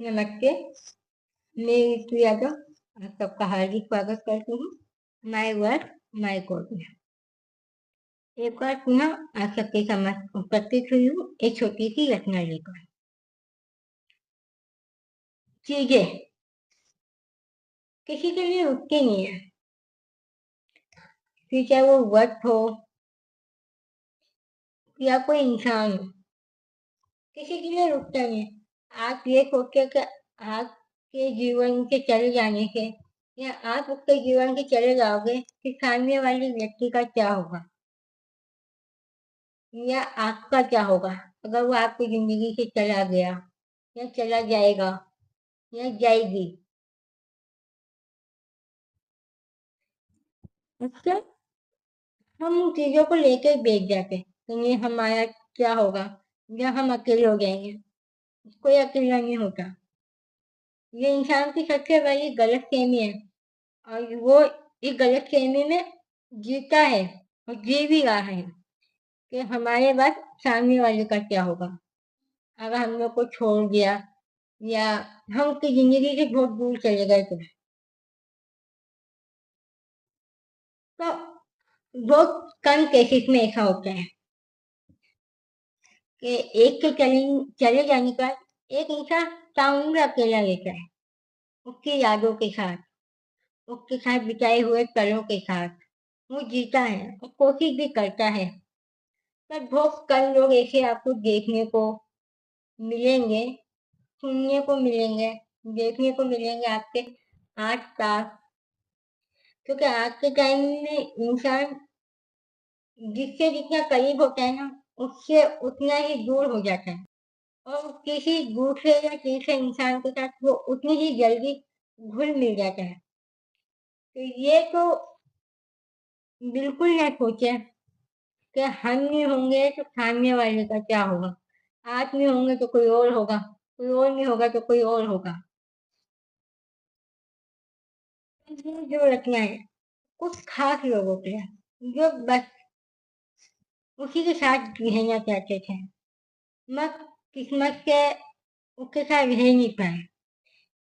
नमस्ते। मैं ऋतु यादव आप सबका हार्दिक स्वागत करती हूँ माय वर्क माय कोड में। एक बार पुनः आप सबके समक्ष उपस्थित हुई हूँ एक छोटी सी रचना लेकर। चीजें किसी के लिए रुकती नहीं है, फिर चाहे वो वक्त हो या कोई इंसान हो, किसी के लिए रुकता नहीं है। आप ये सोचते कि आपके जीवन के चले जाने से या आप उसके जीवन के चले जाओगे कि सामने वाले व्यक्ति का क्या होगा या आपका क्या होगा अगर वो आपकी जिंदगी से चला गया या चला जाएगा या जाएगी। अक्सर हम उन चीजों को लेकर बैठ जाते हैं कि ये हमारा क्या होगा या हम अकेले हो जाएंगे। कोई अकेला नहीं होता। ये इंसान की सबसे बड़ी गलतफहमी है और वो इस गलतफहमी में जीता है और जी भी रहा है कि हमारे बाद सामने वाले का क्या होगा अगर हम लोग को छोड़ दिया या हम उसकी जिंदगी से बहुत दूर चले गए तो बहुत कम केसेस में ऐसा होता है कि एक के चले जाने का एक इंसान टाउन अकेला रहता है उसकी यादों के साथ, उसके साथ बिताए हुए पलों के साथ। वो जीता है और कोशिश भी करता है। पर बहुत कम लोग ऐसे आपको देखने को मिलेंगे, सुनने को मिलेंगे, देखने को मिलेंगे आपके आस पास। क्योंकि आज के टाइम में इंसान जिससे जितना करीब होता है ना उससे उतना ही दूर हो जाता है और किसी दूसरे या तीसरे इंसान के साथ वो उतनी ही जल्दी घुल मिल जाता है। तो ये तो बिल्कुल ना सोचे कि हम नहीं होंगे तो सामने वाले का क्या होगा। आप नहीं होंगे तो कोई और होगा, कोई और नहीं होगा तो कोई और होगा। ये जो रचना है कुछ खास लोगों के लिए जो बस उसी के साथ रहना चाहते थे मगर किस्मत से उसके साथ रह नहीं पाए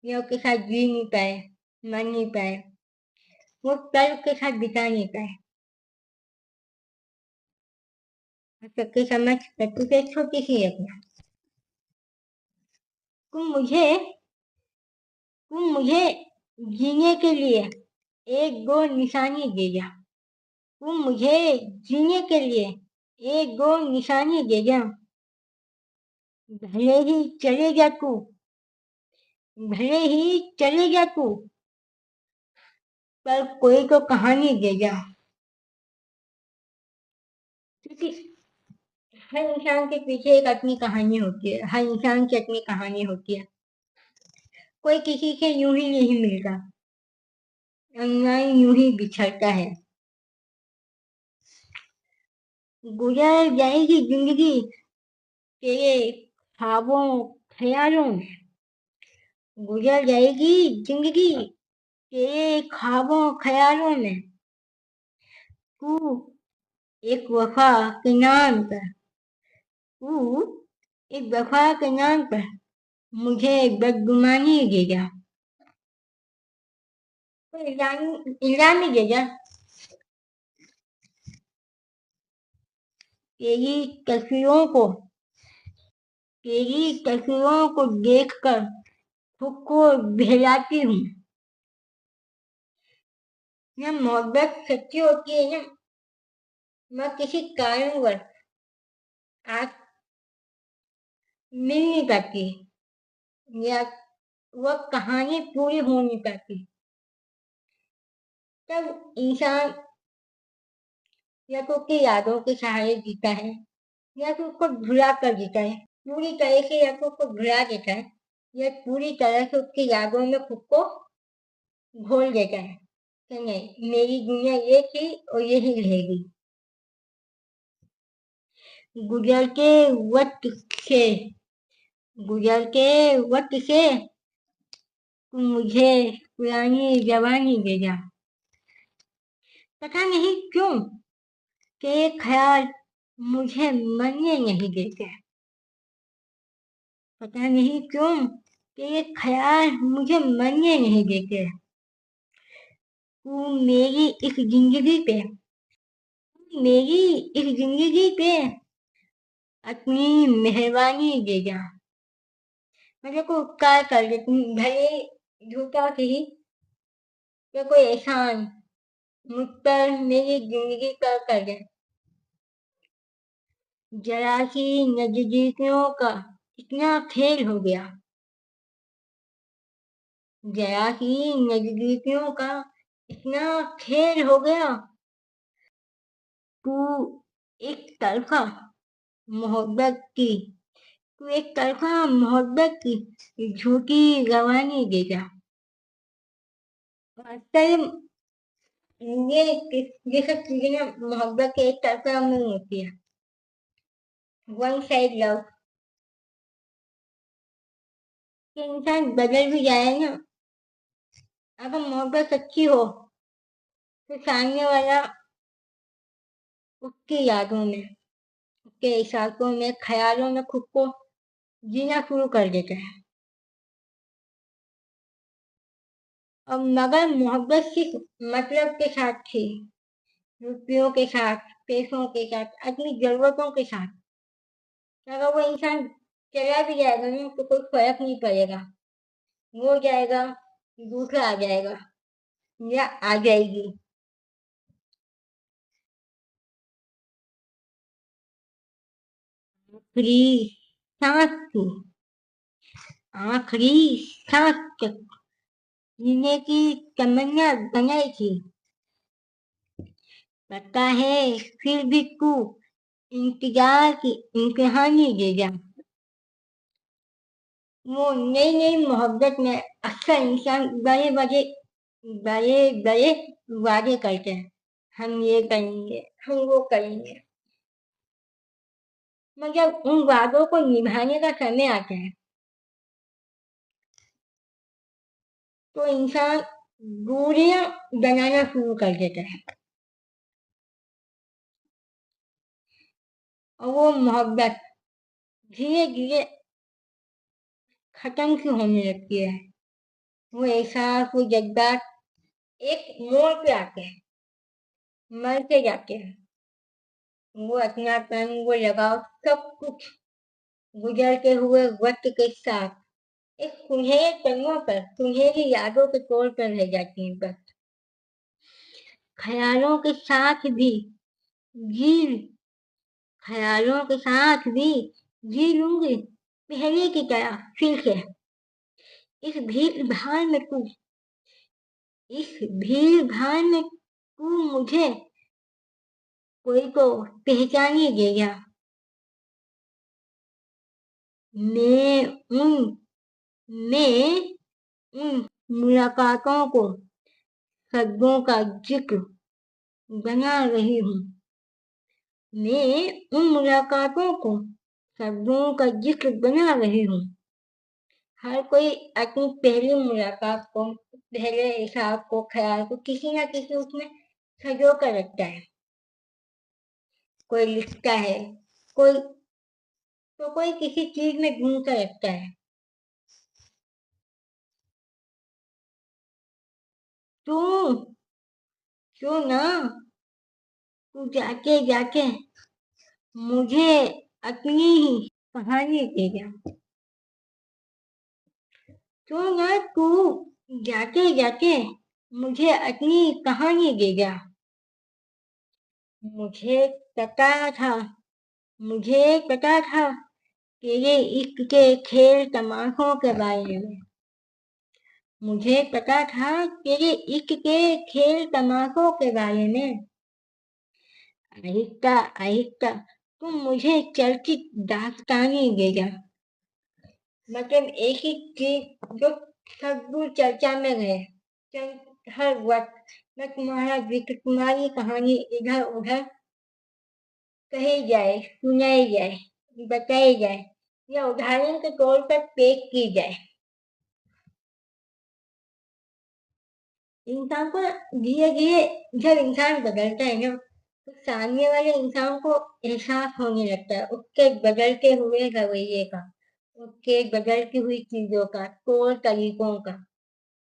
या उसके साथ जी नहीं पाए, मर नहीं पाए, वो पल उसके साथ बिता नहीं पाए। सबके समझ सकती से छोटी सी रखना। तुम मुझे तुम मुझे जीने के लिए एक दो निशानी दे जा। तुम मुझे जीने के लिए एक दो निशानी दे जा। भले ही चले जा तू, भले ही चले जा तू, पर कोई तो कहानी दे जा। क्योंकि हर इंसान के पीछे एक अपनी कहानी होती है, हर इंसान की अपनी कहानी होती है। कोई किसी से यूं ही नहीं मिलता, यूं ही बिछड़ता है। गुजर जाएगी जिंदगी तेरे ख्वाबों ख्यालों में। गुजर जाएगी जिंदगी तेरे ख्वाबों ख्यालों में। तू एक वफा के नाम पर, तू एक वफा के नाम पर मुझे बदगुमानी देगा। तो इल्जाम ही देगा। तेरी तस्वीरों को तेरी तस्वीरों को देखकर खुद को बहलाती हूँ। ना मोहब्बत सच्ची होती है ना, मैं किसी कारणवश आज मिल नहीं पाती या वह कहानी पूरी हो नहीं पाती। तब इंसान या तो उसकी यादों के सहारे जीता है या तो उसको भुला कर जीता है। पूरी तरह से या तो उसको भुला देता है या पूरी तरह से उसकी यादों में खुद को घोल देता है कि नहीं मेरी दुनिया ये थी और यही रहेगी। गुजर के वक्त से गुजर के वक्त से तू मुझे पुरानी जवानी दे जा। पता नहीं क्यों कि ये ख्याल मुझे मरने नहीं देते। पता नहीं क्यों कि ये ख्याल मुझे मरने नहीं देते। तू मेरी इस जिंदगी पे अपनी मेहरबानी दे जा। मेरे को उपकार कर दे, तुम भले झूठा सही, या कोई एहसान मुझ पर मेरी जिंदगी पर कर दे। जरा सी नजदीकियों का इतना खेल हो गया, जरा सी नजदीकियों का इतना खेल हो गया। तू एक तरफा मोहब्बत की तू एक तरफा मोहब्बत की झूठी रवानी देगा। वास्तव ये सब चीजें ना मोहब्बत के एक तरफा में होती है, वन साइड लव। कि इंसान बदल भी जाए ना, अगर मोहब्बत सच्ची हो तो सामने वाला उसकी यादों में, उसके एहसासों में, ख्यालों में खुद को जीना शुरू कर देता है। और मगर मोहब्बत सिर्फ मतलब के साथ थी, रुपयों के साथ, पैसों के साथ, अपनी जरूरतों के साथ। अगर वो इंसान चला भी जाएगा ना तो कोई फर्क नहीं पड़ेगा, वो जाएगा, दूसरा आ जाएगा या आ जाएगी। आखिरी सांस की आखिरी सांस तक जीने की तमन्ना बनाई थी। पता है फिर भी तू इंतजार की इम्तिहानी दे जा। वो नई नई मोहब्बत में अक्सर इंसान बड़े बड़े वादे करते हैं, हम ये करेंगे, हम वो करेंगे। मगर उन वादों को निभाने का समय आता है तो इंसान दूरियां बनाना शुरू कर देता है, और वो मोहब्बत धीरे धीरे खत्म सी होने लगती है। वो एहसास, वो जज्बात एक मोड़ पे आते हैं, मरते जाते हैं। वो अपनापन, वो लगाव, सब कुछ गुजरते हुए वक्त के साथ एक सुनहरे पन्नों पर, सुनहरी यादों के तौर पर रह जाती हैं बस। ख्यालों के साथ भी जी ख्यालों के साथ भी जी लूंगी पहले की तरह फिर से। इस भीड़ भाड़ में तू इस भीड़ भाड़ में तू मुझे कोई तो पहचान ही देगा। मैं उन मैं उन मुलाकातों को शब्दों का जिक्र बना रही हूँ। मैं उन मुलाकातों को शब्दों का जिक्र बना रही हूँ। हर कोई अपनी पहली मुलाकात को, पहले एहसास को, ख्याल को किसी ना किसी उसमें संजो कर रखता है। कोई लिखता है, कोई कोई किसी चीज में ढूंढ कर रखता है। तू तू ना तू जाके जाके मुझे अपनी ही कहानी देगा। तू जाते जाते मुझे अपनी कहानी देगा। मुझे पता था मुझे पता था तेरे इश्क के खेल तमाशों के बारे में। मुझे पता था तेरे इश्क के खेल तमाशों के बारे में। आहिस्ता आहिस्ता तुम मुझे चर्चित दास्तानी देगा। मतलब एक ही चीज जो सब चर्चा में रहे, हर वक्त मैं तुम्हारा जिक्र, तुम्हारी कहानी इधर उधर कही जाए, सुनाई जाए, बताई जाए, या उदाहरण के तौर पर पेश की जाए। इंसान को धीरे धीरे जब इंसान बदलता है ना तो सामने वाले इंसान को एहसास होने लगता है उसके बदलते हुए रवैये का, उसके बदलती हुई चीजों का, तौर तरीकों का,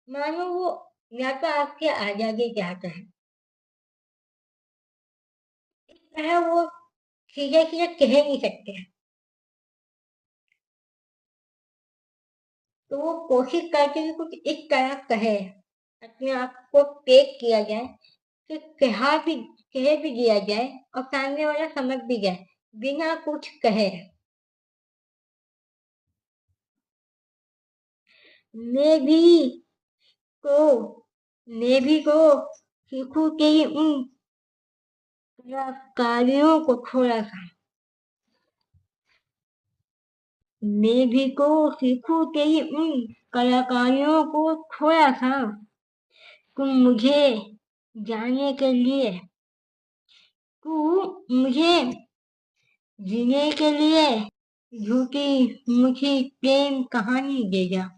मानो वो या तो आपसे आजादी चाहता है, इस तरह वो सीधे सीधे कह नहीं सकते हैं। तो वो कोशिश करते हैं कि कुछ इस तरह कहे, अपने आप को पेश किया जाए कि कह भी दिया जाए और सामने वाला समझ भी जाए बिना कुछ कहे। मैं भी को मैं भी को सीखूं के उन कलाकारियों को थोड़ा सा, मैं भी को सीखूं के उन कलाकारियों को थोड़ा सा, तुम मुझे जाने के लिए, तू मुझे जीने के लिए झूठी मुझे प्रेम कहानी देगा।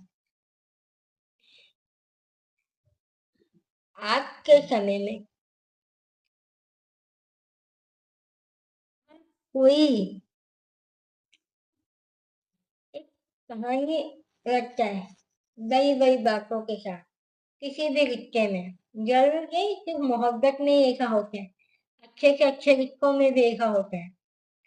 आज के समय में कोई एक कहानी रचता है बड़ी बड़ी बातों के साथ, किसी भी रिश्ते में। जरूर नहीं सिर्फ मोहब्बत में ही ऐसा होता है, अच्छे से अच्छे रिश्तों में भी ऐसा होता है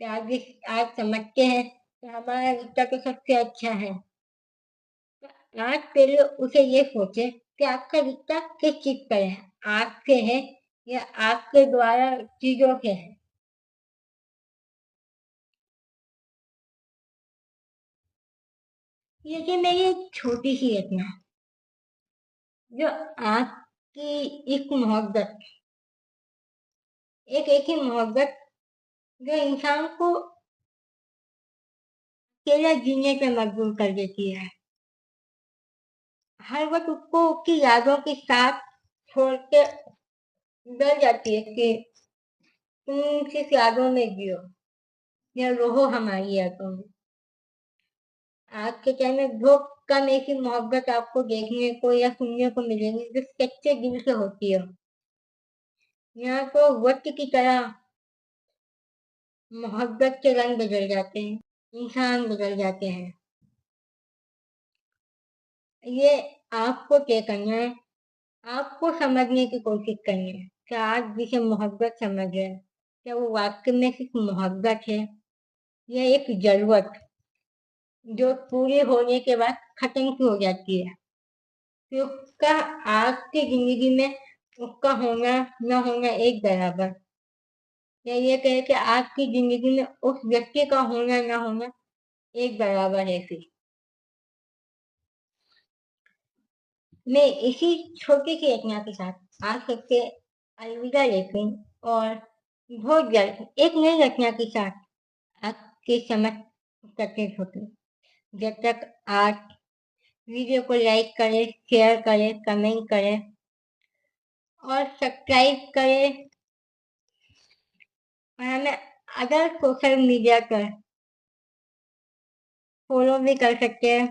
कि आज समझते हैं कि हमारा रिश्ता तो सबसे अच्छा है। तो आज पहले उसे ये सोचे कि आपका रिश्ता किस चीज पर है, आपसे है या आपके द्वारा चीजों से है। ये मेरी एक छोटी सी रचना है, जो आपकी एक मोहब्बत, एक ऐसी मोहब्बत जो इंसान को अकेला जीने पे मजबूर कर देती है। हर वक्त उसको उसकी यादों के साथ छोड़ के डर जाती है कि तुम सिर्फ यादों में जियो या रहो हमारी यादों में। आज के टाइम में बहुत कम ऐसी मोहब्बत आपको देखने को या सुनने को मिलेगी जो सच्चे दिल से होती है। यहाँ तो वक्त की तरह मोहब्बत के रंग बदल जाते हैं, इंसान बदल जाते हैं। ये आपको तय करना है, आपको समझने की कोशिश करनी है कि आज जिसे मोहब्बत समझ रहे हैं, क्या वो वाकई में सिर्फ मोहब्बत है या एक जरूरत जो पूरी होने के बाद खत्म की हो जाती है। कि उसका आपकी जिंदगी में उसका होना न होना एक बराबर, या ये कहे कि आपकी जिंदगी में उस व्यक्ति का होना न होना एक बराबर है फिर। मैं इसी छोटी सी रचना के साथ आज सबसे अलविदा लेती हूँ और बहुत जल्द एक नई रचना के साथ आपके समक्ष उपस्थित होती हूँ। जब तक आप वीडियो को लाइक करें, शेयर करें, कमेंट करें और सब्सक्राइब करें, और हमें अदर सोशल मीडिया पर फॉलो भी कर सकते हैं।